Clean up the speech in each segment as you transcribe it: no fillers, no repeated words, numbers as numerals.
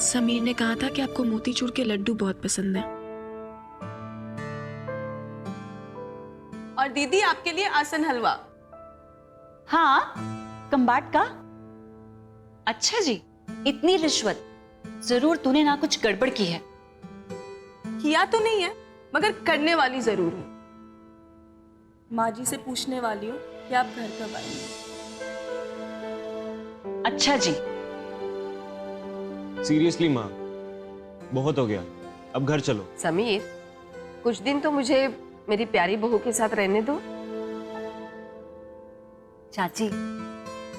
समीर ने कहा था कि आपको मोतीचूर के लड्डू बहुत पसंद है। और दीदी आपके लिए आसन हलवा। हाँ, कंबाट का। अच्छा जी, इतनी रिश्वत, जरूर तूने ना कुछ गड़बड़ की है। किया तो नहीं है, मगर करने वाली जरूर हूँ। माँ जी से पूछने वाली हूँ कि आप घर कब आएंगे। अच्छा जी। सीरियसली माँ, बहुत हो गया, अब घर चलो। समीर, कुछ दिन तो मुझे मेरी प्यारी बहू के साथ रहने दो। चाची,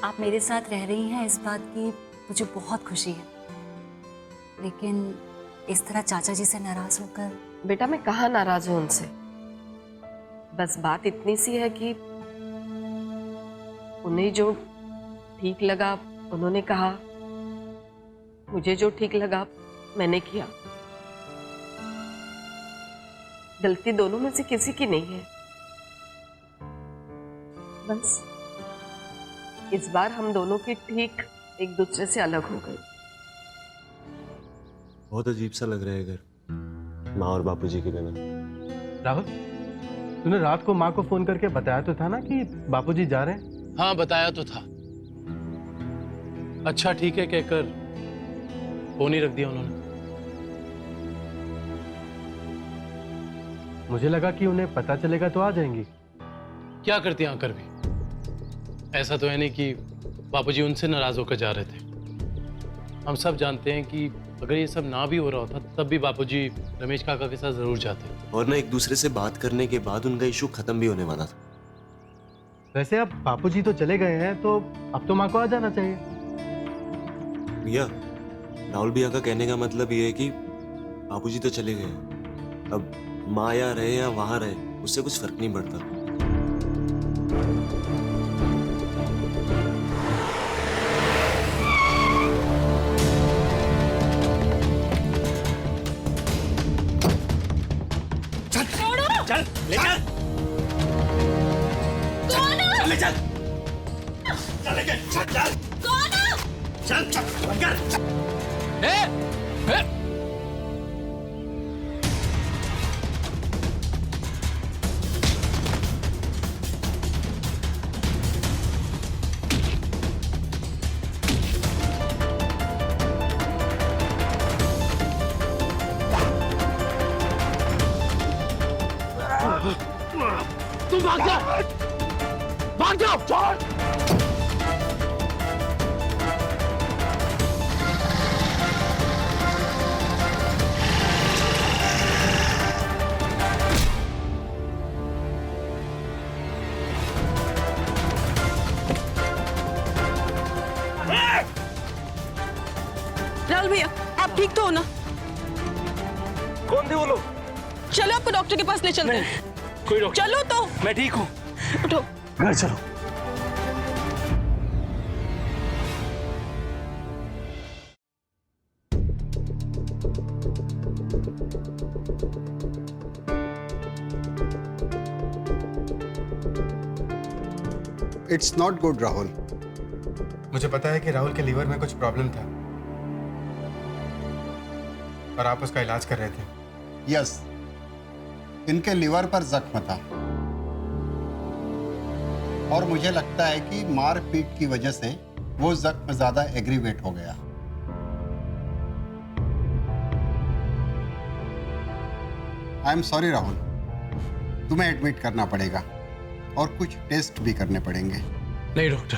आप मेरे साथ रह रही हैं, इस बात की मुझे बहुत खुशी है, लेकिन इस तरह चाचा जी से नाराज होकर। बेटा, मैं कहाँ नाराज हूं उनसे। बस बात इतनी सी है कि उन्हें जो ठीक लगा उन्होंने कहा, मुझे जो ठीक लगा मैंने किया। गलती दोनों में से किसी की नहीं है। बस इस बार हम दोनों की ठीक एक दूसरे से अलग हो गए। बहुत अजीब सा लग रहा है घर, माँ और बापूजी के बिना। राहुल, तूने रात को माँ को फोन करके बताया तो था ना कि बापूजी जा रहे हैं? हाँ, बताया तो था। अच्छा ठीक है कहकर फोन ही रख दिया उन्होंने। मुझे लगा कि उन्हें पता चलेगा तो आ जाएंगी। क्या करती आकर भी? ऐसा तो है नहीं कि बापूजी उनसे नाराज होकर जा रहे थे। हम सब जानते हैं कि अगर ये सब ना भी हो रहा होता तब भी बापूजी रमेश काका के साथ जरूर जाते। और ना एक दूसरे से बात करने के बाद उनका इशू खत्म भी होने वाला था। वैसे अब बापूजी तो चले गए हैं, तो अब तो माँ को आ जाना चाहिए। भैया, राहुल भैया का कहने का मतलब ये है कि बापूजी तो चले गए हैं, अब माँ यहाँ रहे या वहां रहे उससे कुछ फर्क नहीं पड़ता। चल ले चल, चल ले चल, चल ले चल, चल चल चल बंद कर। तुम भाग जाओ, भाग जाओ। राहुल भैया, आप ठीक तो हो ना? कौन थे वो लोग? चलो आपको डॉक्टर के पास ले चलते हैं। कोई डॉक्टर? चलो तो। मैं ठीक हूँ। उठो। घर चलो। It's not good Rahul. मुझे पता है कि राहुल के लीवर में कुछ प्रॉब्लम था और आप उसका इलाज कर रहे थे। यस, इनके लिवर पर जख्म था और मुझे लगता है कि मारपीट की वजह से वो जख्म ज्यादा एग्रीवेट हो गया। आई एम सॉरी राहुल, तुम्हें एडमिट करना पड़ेगा और कुछ टेस्ट भी करने पड़ेंगे। नहीं डॉक्टर,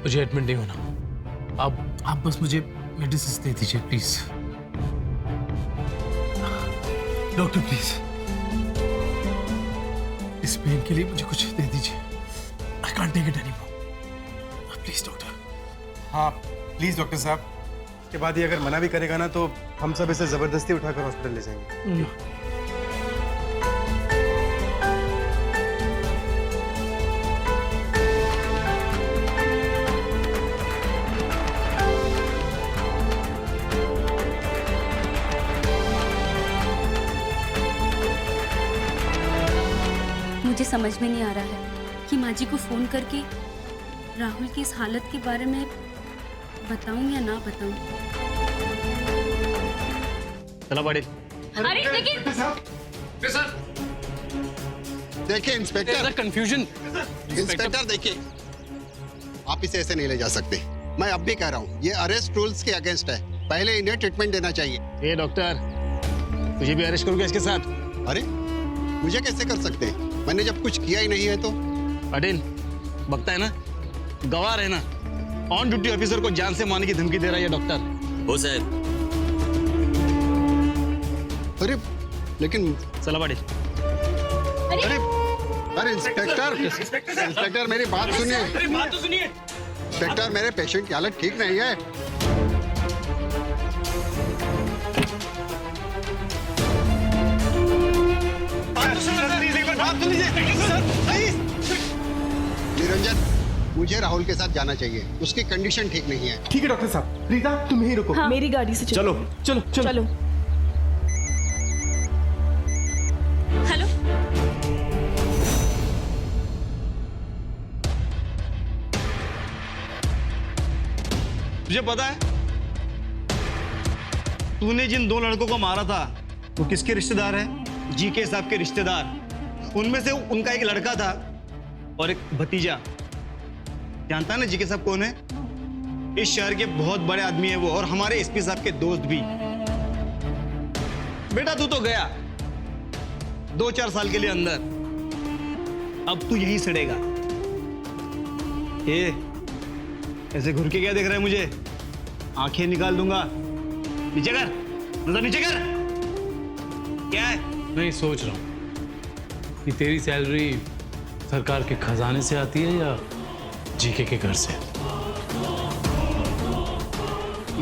मुझे एडमिट नहीं होना। आप बस मुझे मेडिसिन दे दीजिए प्लीज। डॉक्टर प्लीज, इस पेन के लिए मुझे कुछ दे दीजिए। I can't take it anymore, please doctor. हाँ प्लीज डॉक्टर साहब, इसके बाद ये अगर मना भी करेगा ना तो हम सब इसे जबरदस्ती उठाकर हॉस्पिटल ले जाएंगे। मुझे समझ में नहीं आ रहा है कि माँ जी को फोन करके राहुल की इस हालत के बारे में बताऊं या ना बताऊं। चला पाटिल। अरे लेकिन देखिए इंस्पेक्टर, कंफ्यूजन। इंस्पेक्टर देखिए, आप इसे ऐसे नहीं ले जा सकते। मैं अब भी कह रहा हूँ, ये अरेस्ट रूल्स के अगेंस्ट है। पहले इन्हें ट्रीटमेंट देना चाहिए। ए डॉक्टर, तुझे भी अरेस्ट करूंगा इसके साथ। अरे मुझे कैसे कर सकते हैं? मैंने जब कुछ किया ही नहीं है तो। पाटिल बकता है ना, गवाह है ना, ऑन ड्यूटी ऑफिसर को जान से मारने की धमकी दे रहा है डॉक्टर। हो साहब। अरे लेकिन चला पाटिल। अरे अरे इंस्पेक्टर मेरी बात सुनिए। अरे बात तो सुनिए। इंस्पेक्टर, मेरे पेशेंट की हालत ठीक नहीं है। निरंजन, मुझे राहुल के साथ जाना चाहिए, उसकी कंडीशन ठीक नहीं है। ठीक है डॉक्टर साहब। रीता तुम यहीं रुको। हाँ। मेरी गाड़ी से चलो चलो चलो, चलो। हेलो, तुझे पता है तूने जिन 2 लड़कों को मारा था वो किसके रिश्तेदार है? जीके साहब के रिश्तेदार। उनमें से उनका एक लड़का था और एक भतीजा। जानता है ना जीके साहब कौन है? इस शहर के बहुत बड़े आदमी है वो, और हमारे एसपी साहब के दोस्त भी। बेटा तू तो गया 2-4 साल के लिए अंदर, अब तू यहीं सड़ेगा। ए, ऐसे घुर के क्या देख रहा है मुझे? आंखें निकाल दूंगा। नीचे कर, नजर नीचे कर। क्या है? मैं सोच रहा हूँ कि तेरी सैलरी सरकार के खजाने से आती है या जीके के घर से?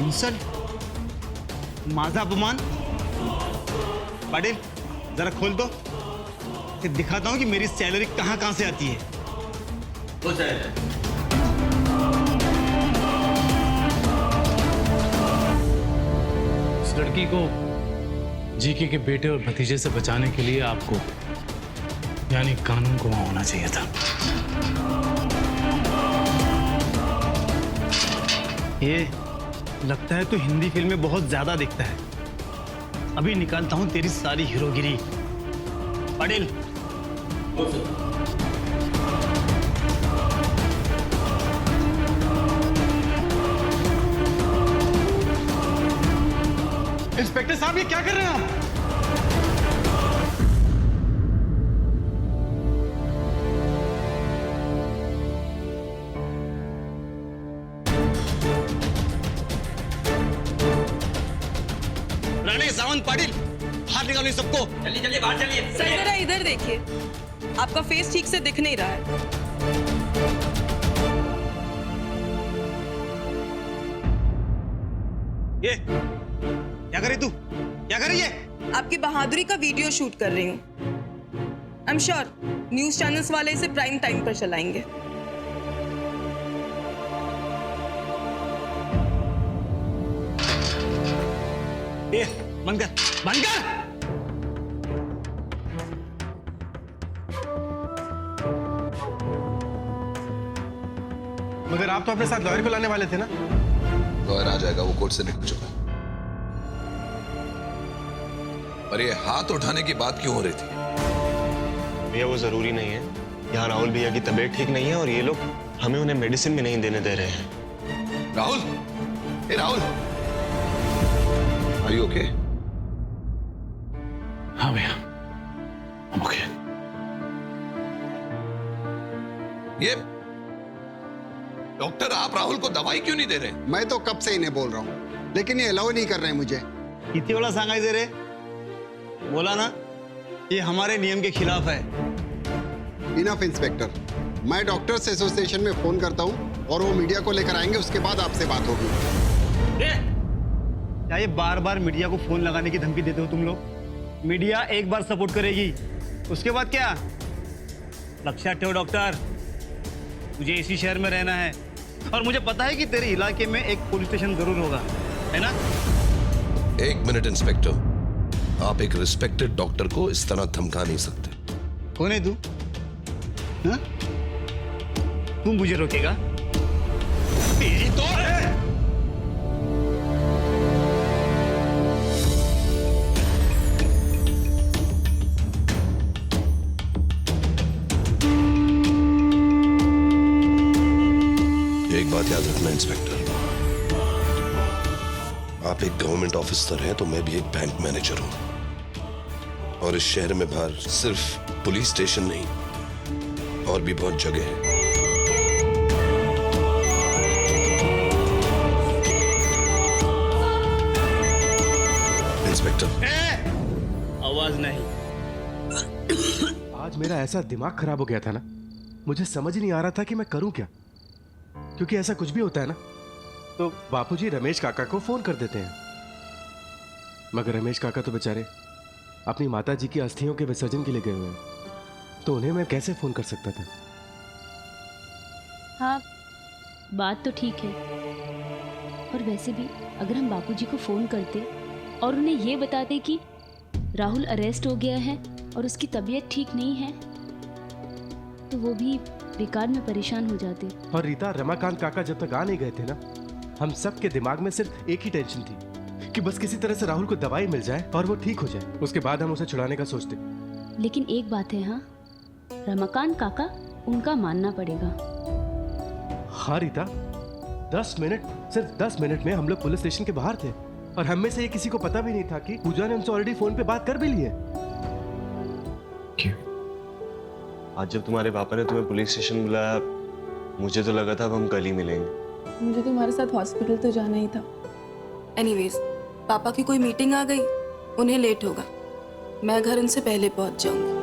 इंसल्ट, माझा अपमान। पाटिल जरा खोल दो, फिर दिखाता हूं कि मेरी सैलरी कहां कहां से आती है। उस लड़की को जीके के बेटे और भतीजे से बचाने के लिए आपको, यानी कानून को वहां होना चाहिए था। ये लगता है तू हिंदी फिल्में बहुत ज्यादा देखता है। अभी निकालता हूं तेरी सारी हीरोगिरी। पाटिल इंस्पेक्टर साहब, ये क्या कर रहे हैं आप? राणे, सावंत, पाटिल, बाहर निकालो इन सबको। जल्दी जल्दी बाहर चलिए। जरा इधर देखिए, आपका फेस ठीक से दिख नहीं रहा है। ये क्या कर रही तू? क्या कर रही है? आपकी बहादुरी का वीडियो शूट कर रही हूँ। I am sure news channels वाले इसे प्राइम टाइम पर चलाएंगे। ये बंद कर, बंद कर। मगर आप तो अपने साथ लॉयर को लाने वाले थे ना? लॉयर आ जाएगा, वो कोर्ट से निकल चुका। और ये हाथ उठाने की बात क्यों हो रही थी? भैया वो जरूरी नहीं है। यहाँ राहुल भैया की तबीयत ठीक नहीं है और ये लोग हमें उन्हें मेडिसिन भी नहीं देने दे रहे हैं। राहुल, ए राहुल, आर यू ओके? हाँ भैया, ओके। ये डॉक्टर, आप राहुल को दवाई क्यों नहीं दे रहे? मैं तो कब से इन्हें बोल रहा हूँ, लेकिन ये अलाउ नहीं कर रहे हैं मुझे। कितनी वाला सांगायचे रे? बोला ना, ये हमारे नियम के खिलाफ है। इनफ इंस्पेक्टर, मैं डॉक्टर्स एसोसिएशन में फोन करता हूँ और वो मीडिया को लेकर आएंगे, उसके बाद आपसे बात होगी। क्या ये बार बार मीडिया को फोन लगाने की धमकी देते हो तुम लोग? मीडिया एक बार सपोर्ट करेगी, उसके बाद क्या? लक्ष्य ठेव डॉक्टर, मुझे इसी शहर में रहना है और मुझे पता है कि तेरे इलाके में एक पुलिस स्टेशन जरूर होगा, है ना? एक मिनट इंस्पेक्टर, आप एक रिस्पेक्टेड डॉक्टर को इस तरह धमका नहीं सकते। कौन है तू? हाँ? तू मुझे रोकेगा? तेरी तो सुना इंस्पेक्टर, आप एक गवर्नमेंट ऑफिसर हैं तो मैं भी एक बैंक मैनेजर हूं, और इस शहर में बाहर सिर्फ पुलिस स्टेशन नहीं और भी बहुत जगह है। इंस्पेक्टर, आवाज नहीं। आज मेरा ऐसा दिमाग खराब हो गया था ना, मुझे समझ ही नहीं आ रहा था कि मैं करूं क्या। क्योंकि ऐसा कुछ भी होता है ना तो बापूजी रमेश काका को फोन कर देते हैं, मगर रमेश काका तो बेचारे अपनी माता जी की अस्थियों के विसर्जन के लिए गए हुए हैं, तो उन्हें मैं कैसे फोन कर सकता था। हाँ, बात तो ठीक है। और वैसे भी अगर हम बापूजी को फ़ोन करते और उन्हें ये बताते कि राहुल अरेस्ट हो गया है और उसकी तबीयत ठीक नहीं है, तो वो भी बेकार में परेशान हो जाते। और रीता, रमाकांत काका जब तक आ नहीं गए थे ना, हम सब के दिमाग में सिर्फ एक ही टेंशन थी कि बस किसी तरह से राहुल को दवाई मिल जाए और वो ठीक हो जाए, उसके बाद हम उसे छुड़ाने का सोचते। लेकिन एक बात है, हाँ, रमाकांत काका उनका मानना पड़ेगा। हाँ रीता, 10 मिनट, सिर्फ 10 मिनट में हम लोग पुलिस स्टेशन के बाहर थे और हम में से ये किसी को पता भी नहीं था कि पूजा ने उनसे ऑलरेडी फोन पे बात कर भी ली है। आज जब तुम्हारे पापा ने तुम्हें पुलिस स्टेशन बुलाया, मुझे तो लगा था अब हम कल ही मिलेंगे। मुझे तुम्हारे साथ हॉस्पिटल तो जाना ही था। एनीवेज, पापा की कोई मीटिंग आ गई, उन्हें लेट होगा, मैं घर उनसे पहले पहुंच जाऊंगी।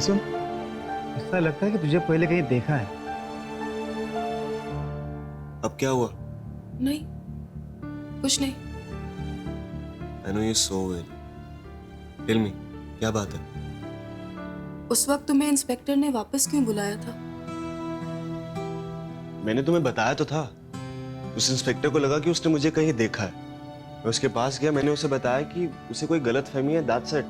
सुन, ऐसा लगता है कि तुझे पहले कहीं देखा है। अब क्या हुआ? नहीं, कुछ नहीं। I know you're so well. Tell me, क्या बात है? उस वक्त तुम्हें इंस्पेक्टर ने वापस क्यों बुलाया था? मैंने तुम्हें बताया तो था। उस इंस्पेक्टर को लगा कि उसने मुझे कहीं देखा है। मैं उसके पास गया, मैंने उसे बताया कि उसे कोई गलतफहमी है, दैट्स इट।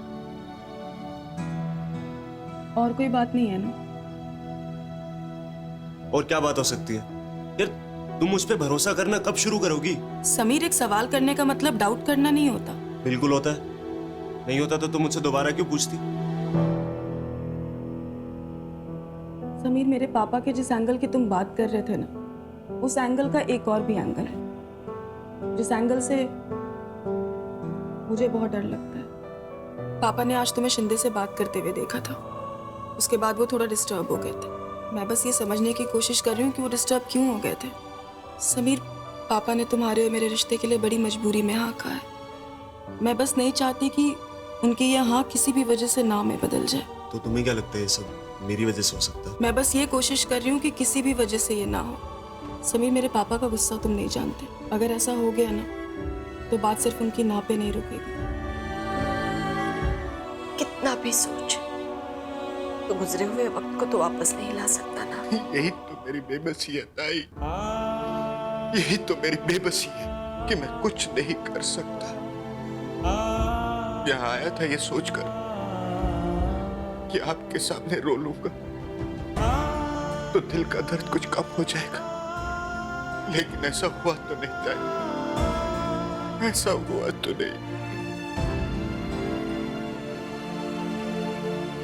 और कोई बात नहीं है ना? और क्या बात हो सकती है? यार, तुम मुझ पे भरोसा करना कब शुरू करोगी? समीर, एक सवाल करने का मतलब डाउट करना नहीं होता। बिल्कुल होता है। नहीं होता तो तुम मुझसे दोबारा क्यों पूछती? समीर, मेरे पापा के जिस एंगल की तुम बात कर रहे थे ना, उस एंगल का एक और भी एंगल है, जिस एंगल से मुझे बहुत डर लगता है। पापा ने आज तुम्हें शिंदे से बात करते हुए देखा था, उसके बाद वो थोड़ा डिस्टर्ब हो गए थे। मैं बस ये समझने की कोशिश कर रही हूँ कि वो डिस्टर्ब क्यों हो गए थे। समीर, पापा ने तुम्हारे और मेरे रिश्ते के लिए बड़ी मजबूरी में हाँ कहा है। मैं बस नहीं चाहती कि उनकी यह हाँ किसी भी वजह से ना में बदल जाए। तो तुम्हें क्या लगता है ये सब मेरी वजह से हो सकता है? मैं बस ये कोशिश कर रही हूँ कि किसी भी वजह से ये ना हो। समीर, मेरे पापा का गुस्सा तुम नहीं जानते। अगर ऐसा हो गया ना तो बात सिर्फ उनकी ना पे नहीं रुकेगी। कितना भी सोच, तो गुजरे हुए वक्त को तो वापस नहीं ला सकता ना। यही तो मेरी बेबसी है ताई, यही तो मेरी बेबसी है कि मैं कुछ नहीं कर सकता। यहाँ आया था ये सोचकर कि आपके सामने रो लूंगा तो दिल का दर्द कुछ कम हो जाएगा, लेकिन ऐसा हुआ तो नहीं ताई, ऐसा हुआ तो नहीं।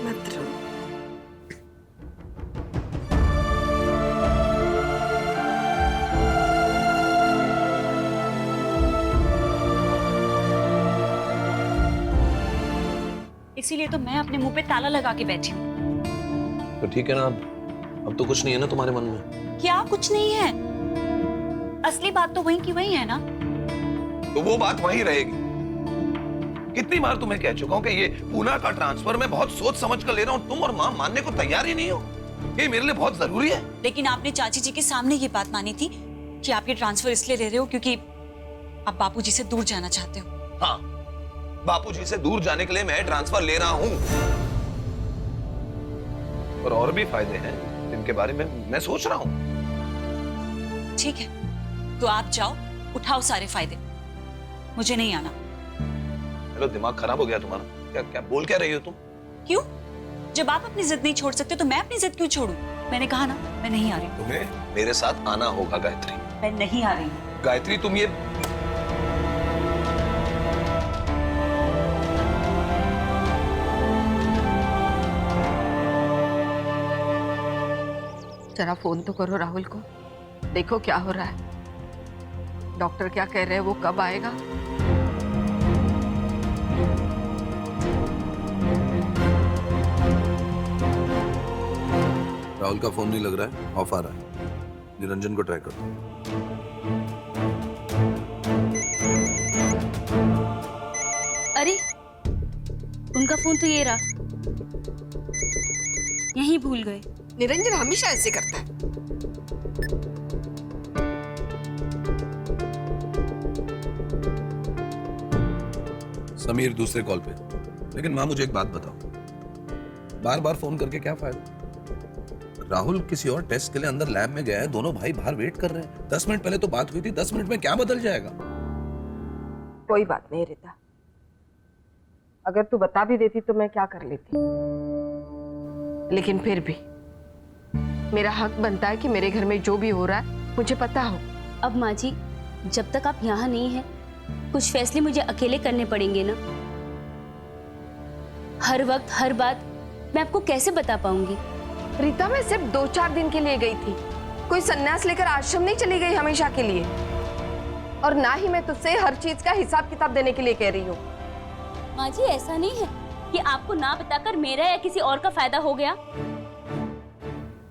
मत रो। इसीलिए तो मैं अपने मुंह पे ताला लगा के बैठी हूँ। तो ठीक है ना, अब तो कुछ नहीं है ना तुम्हारे मन में? क्या कुछ नहीं है? असली बात तो वहीं की वहीं है ना। तो वो बात वहीं रहेगी। कितनी बार तुम्हें कह चुका हूं कि ये पूना का ट्रांसफर मैं बहुत सोच समझ कर ले रहा हूं, तुम और मां मानने को तैयार ही नहीं हो। ये मेरे लिए बहुत जरूरी है। लेकिन आपने चाची जी के सामने ये बात मानी थी कि आप ये ट्रांसफर इसलिए ले रहे हो क्योंकि आप बापूजी से दूर जाना चाहते हो। हाँ, बापूजी से दूर जाने के लिए मैं ट्रांसफर ले रहा हूं, और भी फायदे हैं जिनके बारे में मैं सोच रहा हूं। ठीक है, तो आप जाओ, उठाओ सारे फायदे, मुझे नहीं आना। हेलो, दिमाग खराब हो गया तुम्हारा? क्या क्या बोल क्या रही हो तुम? क्यों? जब आप अपनी जिद नहीं छोड़ सकते तो मैं अपनी जिद क्यों छोड़ूं? मैंने कहा ना, मैं नहीं आ रही। तुम्हें मेरे साथ आना होगा गायत्री। मैं नहीं आ रही। गायत्री, तुम ये जरा फोन तो करो राहुल को, देखो क्या हो रहा है। डॉक्टर क्या कह रहे हैं, वो कब आएगा? राहुल का फोन नहीं लग रहा है, ऑफ आ रहा है। निरंजन को ट्राई करो। अरे उनका फोन तो ये रहा, यहीं भूल गए। निरंजन हमेशा ऐसे करता है। समीर दूसरे कॉल पे। लेकिन माँ मुझे एक बात बताओ, बार बार फोन करके क्या फायदा? राहुल किसी और टेस्ट के लिए अंदर लैब में गया है, दोनों भाई बाहर वेट कर रहे हैं। 10 मिनट पहले तो बात हुई थी, 10 मिनट में क्या बदल जाएगा? कोई बात नहीं रीता, अगर तू बता भी देती तो मैं क्या कर लेती, लेकिन फिर भी मेरा हक बनता है कि मेरे घर में जो भी हो रहा है मुझे पता हो। अब माँ जी, जब तक आप यहाँ नहीं हैं, कुछ फैसले मुझे अकेले करने पड़ेंगे ना। हर वक्त हर बात मैं आपको कैसे बता पाऊंगी? रीता, मैं सिर्फ 2-4 दिन के लिए गई थी, कोई सन्यास लेकर आश्रम नहीं चली गई हमेशा के लिए। और ना ही मैं तुझसे हर चीज का हिसाब किताब देने के लिए कह रही हूँ। माँ जी, ऐसा नहीं है कि आपको ना बताकर मेरा या किसी और का फायदा हो गया।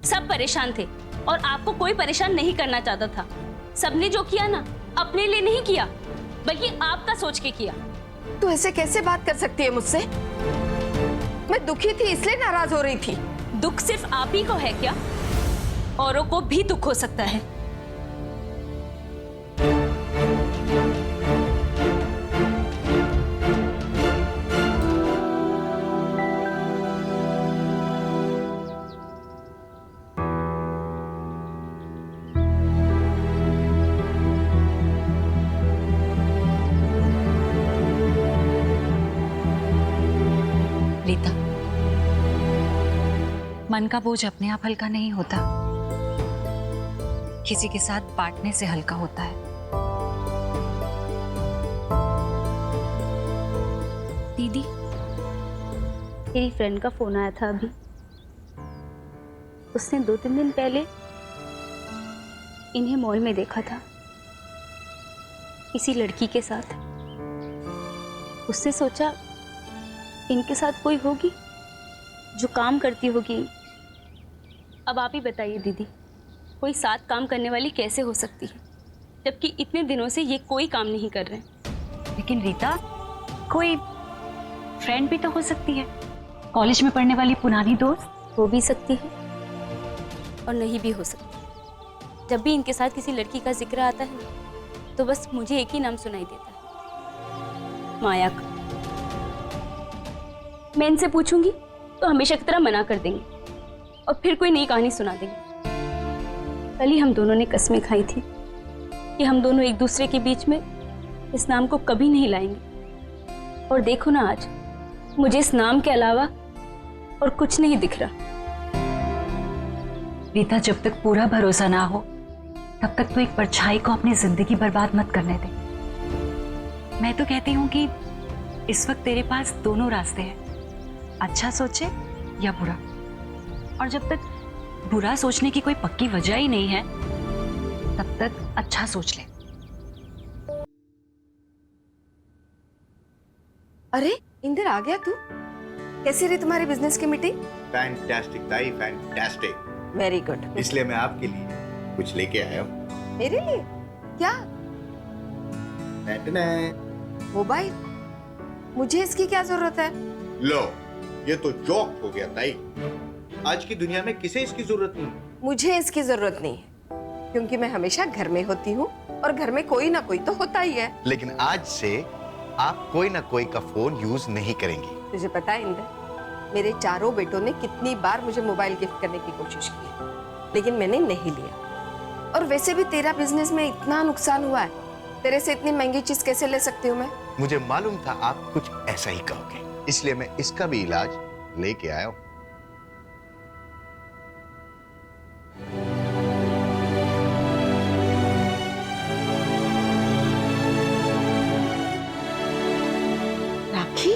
सब परेशान थे और आपको कोई परेशान नहीं करना चाहता था। सबने जो किया ना, अपने लिए नहीं किया, बल्कि आपका सोच के किया। तू ऐसे कैसे बात कर सकती है मुझसे? मैं दुखी थी इसलिए नाराज हो रही थी। दुख सिर्फ आप ही को है क्या? औरों को भी दुख हो सकता है। रीता, मन का बोझ अपने आप हल्का नहीं होता, किसी के साथ बांटने से हल्का होता है। दीदी, मेरी फ्रेंड का फोन आया था अभी। उसने 2-3 दिन पहले इन्हें मॉल में देखा था, किसी लड़की के साथ। उसने सोचा इनके साथ कोई होगी जो काम करती होगी। अब आप ही बताइए दीदी, कोई साथ काम करने वाली कैसे हो सकती है, जबकि इतने दिनों से ये कोई काम नहीं कर रहे हैं। लेकिन रीता, कोई फ्रेंड भी तो हो सकती है, कॉलेज में पढ़ने वाली पुरानी दोस्त। हो भी सकती है और नहीं भी हो सकती। जब भी इनके साथ किसी लड़की का जिक्र आता है ना, तो बस मुझे एक ही नाम सुनाई देता है, माया का। मैं इनसे पूछूंगी तो हमेशा की तरह मना कर देंगे और फिर कोई नई कहानी सुना देंगे। कल ही हम दोनों ने कसमें खाई थी कि हम दोनों एक दूसरे के बीच में इस नाम को कभी नहीं लाएंगे। और देखो ना, आज मुझे इस नाम के अलावा और कुछ नहीं दिख रहा। रीता, जब तक पूरा भरोसा ना हो तब तक तो एक परछाई को अपनी जिंदगी बर्बाद मत करने दे। मैं तो कहती हूँ कि इस वक्त तेरे पास दोनों रास्ते हैं, अच्छा सोचे या बुरा। और जब तक बुरा सोचने की कोई पक्की वजह ही नहीं है, तब तक अच्छा सोच ले। अरे इंदर, आ गया तू? कैसी रही तुम्हारी बिजनेस की मीटिंग? फैंटास्टिक ताई, फैंटास्टिक। Very good. इसलिए मैं आपके लिए कुछ लेके आया हूँ। मेरे लिए क्या? मोबाइल? मुझे इसकी क्या जरूरत है? लो, ये तो जोक हो गया ताई। आज की दुनिया में किसे इसकी जरूरत नहीं? मुझे इसकी जरूरत नहीं है, क्योंकि मैं हमेशा घर में होती हूँ और घर में कोई ना कोई तो होता ही है। लेकिन आज से आप कोई ना कोई का फोन यूज नहीं करेंगी। तुझे पता है इंदर, मेरे चारों बेटों ने कितनी बार मुझे मोबाइल गिफ्ट करने की कोशिश की, लेकिन मैंने नहीं लिया। और वैसे भी तेरा बिजनेस में इतना नुकसान हुआ है, तेरे से इतनी महंगी चीज कैसे ले सकती हूँ मैं? मुझे मालूम था आप कुछ ऐसा ही कहोगे, इसलिए मैं इसका भी इलाज लेके आया हूँ। राखी?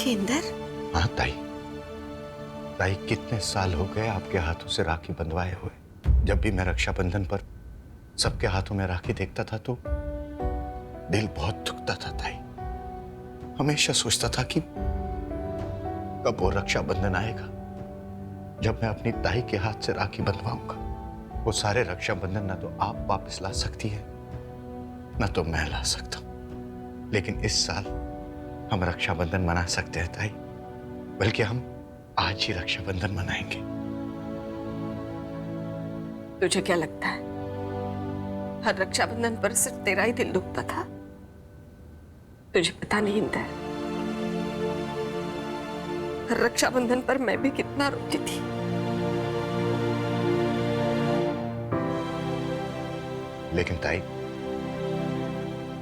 राखी इंदर? हाँ ताई। ताई, कितने साल हो गए आपके हाथों से राखी बंधवाए हुए। जब भी मैं रक्षाबंधन पर सबके हाथों में राखी देखता था तो दिल बहुत दुखता था ताई। हमेशा सोचता था कि कब वो रक्षाबंधन आएगा जब मैं अपनी ताई के हाथ से राखी बंधवाऊंगा। वो सारे रक्षाबंधन ना तो आप वापस ला सकती है ना तो मैं ला सकता हूं। लेकिन इस साल हम रक्षाबंधन मना सकते हैं ताई, बल्कि हम आज ही रक्षाबंधन मनाएंगे। तुझे क्या लगता है हर रक्षाबंधन पर सिर्फ तेरा ही दिल दुखता था? तुझे पता नहीं इंदर, हर रक्षाबंधन पर मैं भी कितना रोती थी। लेकिन ताई,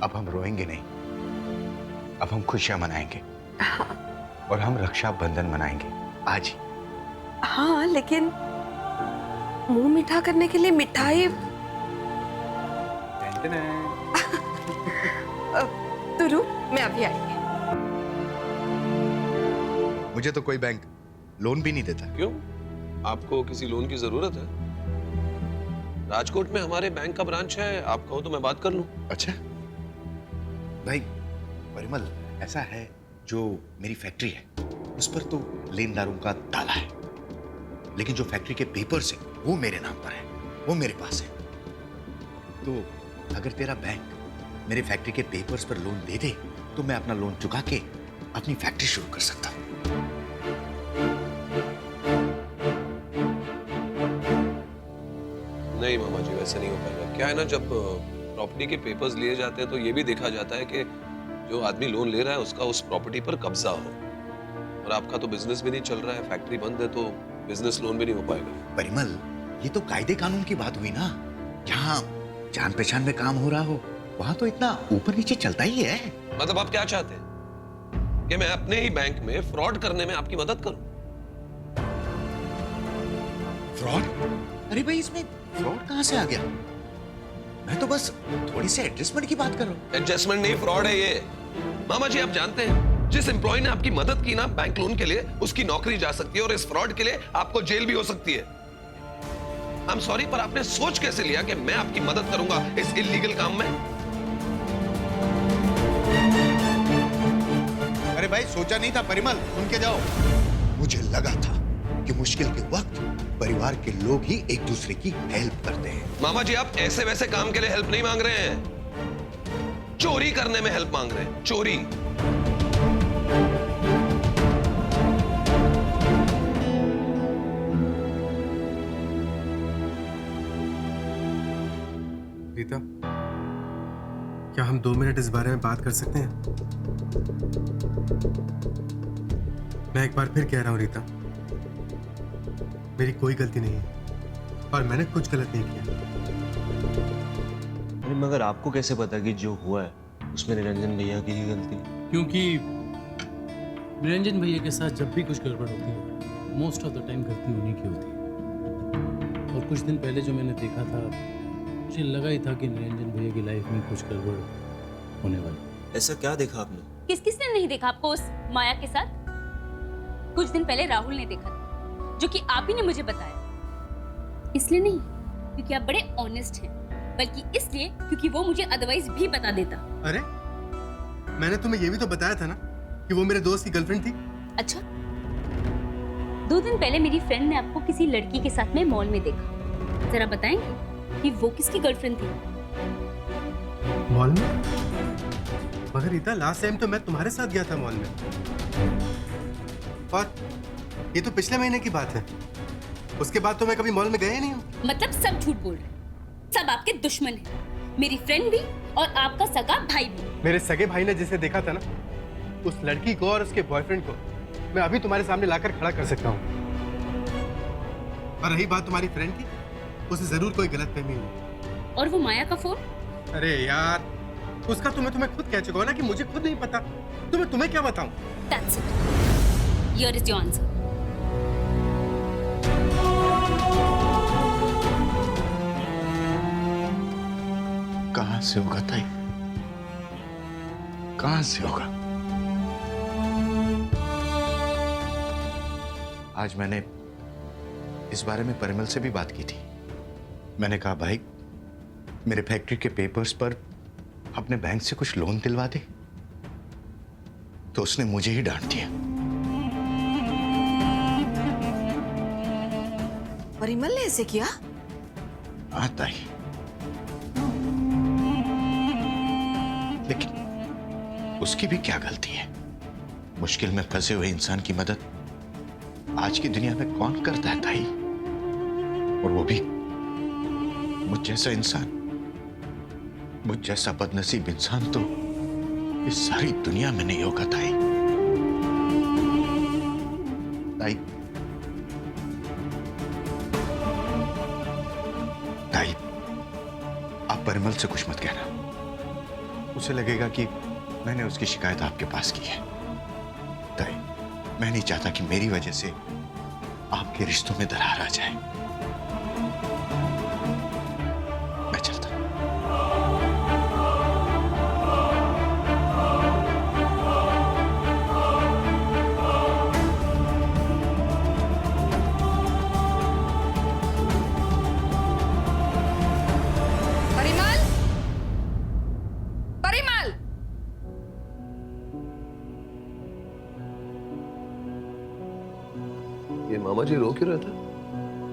अब हम रोएंगे नहीं, अब हम खुशियां मनाएंगे। हाँ। और हम रक्षाबंधन मनाएंगे आज ही। हाँ, लेकिन मुंह मीठा करने के लिए मिठाई। तू रुक, मैं अभी आई। मुझे तो कोई बैंक लोन भी नहीं देता। क्यों? आपको किसी लोन की जरूरत है? राजकोट में हमारे बैंक का ब्रांच है, आप कहो तो मैं बात कर लूं। अच्छा भाई परिमल, ऐसा है जो मेरी फैक्ट्री है उस पर तो लेनदारों का ताला है, लेकिन जो फैक्ट्री के पेपर्स हैं वो मेरे नाम पर है, वो मेरे पास है। तो अगर तेरा बैंक मेरे फैक्ट्री के पेपर्स पर लोन दे दे तो मैं अपना लोन चुका के अपनी फैक्ट्री शुरू कर सकता हूं। नहीं मामा जी, वैसे नहीं हो पाएगा। क्या है ना, जब प्रॉपर्टी के पेपर्स लिए जाते हैं तो ये भी देखा जाता है कि जो आदमी लोन ले रहा है उसका उस प्रॉपर्टी पर कब्जा हो। और आपका तो बिजनेस भी नहीं चल रहा है, फैक्ट्री बंद है, तो बिजनेस लोन भी नहीं हो पाएगा। परिमल, ये तो कायदे कानून की बात हुई ना। जहाँ जान पहचान में काम हो रहा हो वहां तो इतना ऊपर नीचे चलता ही है। मतलब आप क्या चाहते हैं कि मैं अपने ही बैंक में फ्रॉड करने में आपकी मदद करूं? फ्रॉड? अरे भाई, इसमें फ्रॉड कहां से आ गया? मैं तो बस थोड़ी सी एडजस्टमेंट की बात कर रहा हूं। एडजस्टमेंट नहीं, फ्रॉड है ये। मामा जी, आप जानते हैं जिस एम्प्लॉय ने आपकी मदद की ना बैंक लोन के लिए, उसकी नौकरी जा सकती है और इस फ्रॉड के लिए आपको जेल भी हो सकती है। आई एम सॉरी, पर आपने सोच कैसे लिया कि मैं आपकी मदद करूंगा इस इल्लीगल काम में? अरे भाई, सोचा नहीं था परिमल, सुन के जाओ। मुझे लगा था कि मुश्किल के वक्त परिवार के लोग ही एक दूसरे की हेल्प करते हैं। मामा जी, आप ऐसे वैसे काम के लिए हेल्प नहीं मांग रहे हैं, चोरी करने में हेल्प मांग रहे हैं। चोरी। रीता, क्या हम 2 मिनट इस बारे में बात कर सकते हैं? मैं एक बार फिर कह रहा हूं रीता, मेरी कोई गलती नहीं है और मैंने कुछ गलत नहीं किया। अरे मगर आपको कैसे पता कि जो हुआ है उसमें निरंजन भैया की ही गलती है? क्योंकि निरंजन भैया के साथ जब भी कुछ गड़बड़ होती है, मोस्ट ऑफ द टाइम गलती उन्हीं की होती है। और कुछ दिन पहले जो मैंने देखा था, मुझे लगा ही था कि निरंजन भैया की लाइफ में कुछ गड़बड़ होने वाली। ऐसा क्या देखा आपने? किस किसने नहीं देखा आपको उस माया के साथ? कुछ दिन पहले राहुल ने देखा था, जो कि आप ही ने मुझे बताया। इसलिए नहीं क्योंकि आप बड़े ऑनेस्ट हैं, बल्कि इसलिए क्योंकि वो मुझे अदरवाइज भी बता देता। अरे, मैंने तुम्हें ये भी तो बताया था ना कि वो मेरे दोस्त की गर्लफ्रेंड थी। अच्छा, 2 दिन पहले मेरी फ्रेंड ने आपको किसी लड़की के साथ में मॉल में देखा। जरा बताएंगे कि वो किसकी गर्लफ्रेंड थी? मॉल में? मगर रीता, लास्ट टाइम तो मैं तुम्हारे साथ गया था मॉल में, और ये तो पिछले महीने की बात है। उसके बाद तो मैं कभी मॉल में गया ही नहीं हूँ। मतलब सब झूठ बोल रहे हैं, सब आपके दुश्मन हैं, मेरी फ्रेंड भी और आपका सगा भाई भी। मेरे सगे भाई ने जिसे देखा था ना, उस लड़की को और उसके बॉयफ्रेंड को मैं अभी तुम्हारे सामने लाकर खड़ा कर सकता हूँ। और रही बात तुम्हारी फ्रेंड की, उसे जरूर कोई गलतफहमी हुई। और वो माया का फोन? अरे यार, उसका तुम्हें खुद कह चुका हो ना कि मुझे खुद नहीं पता। तुम्हें क्या बताऊं? That's it. Here is your answer. कहां से होगा ताई? कहां से होगा? आज मैंने इस बारे में परिमल से भी बात की थी। मैंने कहा भाई मेरे फैक्ट्री के पेपर्स पर अपने बैंक से कुछ लोन दिलवा दे, तो उसने मुझे ही डांट दिया। परिमल ने ऐसे किया? आता ही, लेकिन उसकी भी क्या गलती है? मुश्किल में फंसे हुए इंसान की मदद आज की दुनिया में कौन करता है ताई? और वो भी मुझ जैसा इंसान, मुझ जैसा बदनसीब इंसान तो इस सारी दुनिया में नहीं होगा ताई। ताई, ताई, आप परिमल से कुछ मत कहना। उसे लगेगा कि मैंने उसकी शिकायत आपके पास की है। ताई, मैं नहीं चाहता कि मेरी वजह से आपके रिश्तों में दरार आ जाए। मैं चलता हूं। परिमल, परिमल, ये मामा जी रो क्यों रहे थे?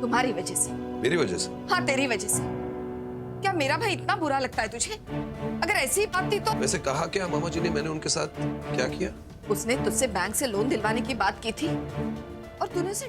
तुम्हारी वजह से। मेरी वजह से? हाँ, तेरी वजह से। क्या मेरा भाई इतना बुरा लगता है तुझे? अगर ऐसी ही बात थी तो वैसे कहा क्या मामा जी ने, मैंने उनके साथ क्या किया? उसने तुझसे बैंक से लोन दिलवाने की बात की थी और तूने उसे